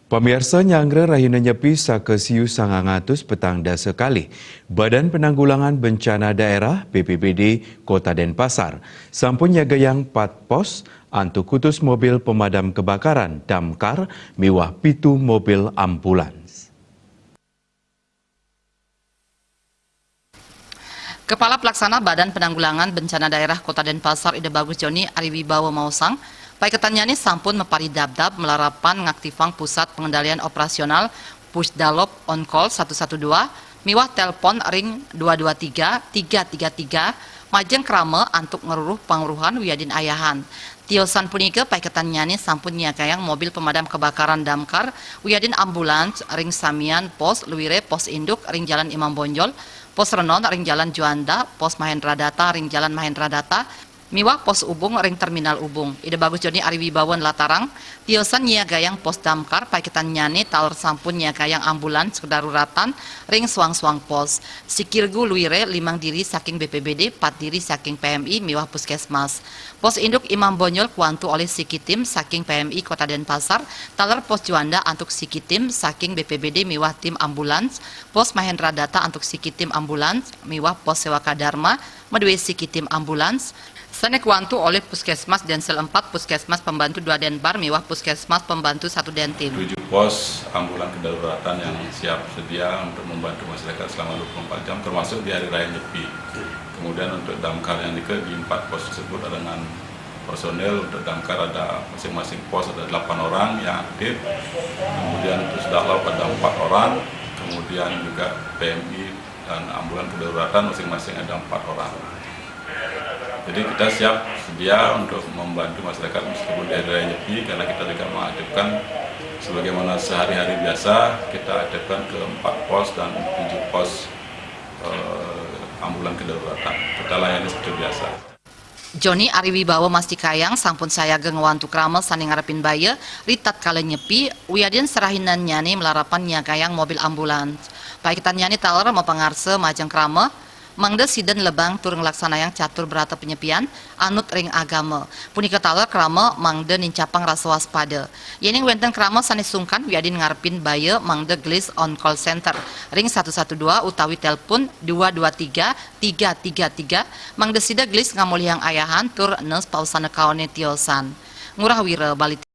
Pemirsa nyangre rahina nyepi sakesiu sangangatus petang dasa kali. Badan Penanggulangan Bencana Daerah BPBD Kota Denpasar sampun nyagayang 4 pos antu kutus mobil pemadam kebakaran damkar miwah pitu mobil ambulans. Kepala Pelaksana Badan Penanggulangan Bencana Daerah Kota Denpasar Ida Bagus Joni Ariwibawa Mausang paiketannya sampun mepari dabdab melarapan ngaktifang pusat pengendalian operasional Pusdalop on call 112 miwah telpon ring 223 333 majeng krame antuk ngeruruh panguruhan wiadin ayahan. Tiosan punika paiketannya sampun nyakayang mobil pemadam kebakaran damkar wiadin ambulans ring samian pos luwire pos induk ring jalan Imam Bonjol pos renon ring jalan Juanda pos Mahendra Data ring jalan Mahendra Data miwah pos Ubung ring terminal Ubung. Ida Bagus Joni Ariwibawan latarang tiosan nyiagayang pos damkar paiketan nyane talor sampun nyiagayang ambulans kedaruratan ring suang-suang pos sikirgu luire 5 diri saking BPBD 4 diri saking PMI miwah puskesmas pos induk Imam Bonyol kuantu oleh Sikitim saking PMI Kota Denpasar talor pos Juanda antuk Sikitim saking BPBD miwah tim ambulans pos Mahendra Data antuk Sikitim ambulans miwah pos Sewaka Dharma medue Sikitim ambulans Sanek wantu oleh Puskesmas Densel 4, Puskesmas Pembantu 2 Denpar, miwah Puskesmas Pembantu 1 Dentim. 7 pos ambulan kedaruratan yang siap sedia untuk membantu masyarakat selama 24 jam, termasuk di Hari Raya Nyepi. Kemudian untuk damkar yang di 4 pos tersebut dengan personel, untuk damkar ada masing-masing pos ada 8 orang yang aktif, kemudian untuk Pusdalop ada 4 orang, kemudian juga PMI dan ambulan kedaruratan masing-masing ada 4 orang. Jadi kita siap sedia untuk membantu masyarakat meskipun di Hari Raya Nyepi karena kita juga mengaktifkan sebagaimana sehari-hari biasa kita aktifkan ke 4 pos dan 7 pos ambulan kedaruratan. Kita layani seperti biasa. Joni Ariwibawa mastikayang sampun saya gengewantu kramel sani ngarepin baya ritat kala nyepi wiadin serahinan nyani melarapan nyagayang mobil ambulans. Paikitan nyani taler mapangarse majeng krame mangda siden lebang tur ngelaksanayang catur berata penyepian anut ring agama punika taler krama mangda nincapang rasa waspada yening wenten krama sanes sungkan wiadin ngarepin baya mangda gelis on call center ring 112 utawi telpon 223 333 mangda sida gelis ngamuliang ayahan tur nes pausana kaone tiosan ngurah wira balik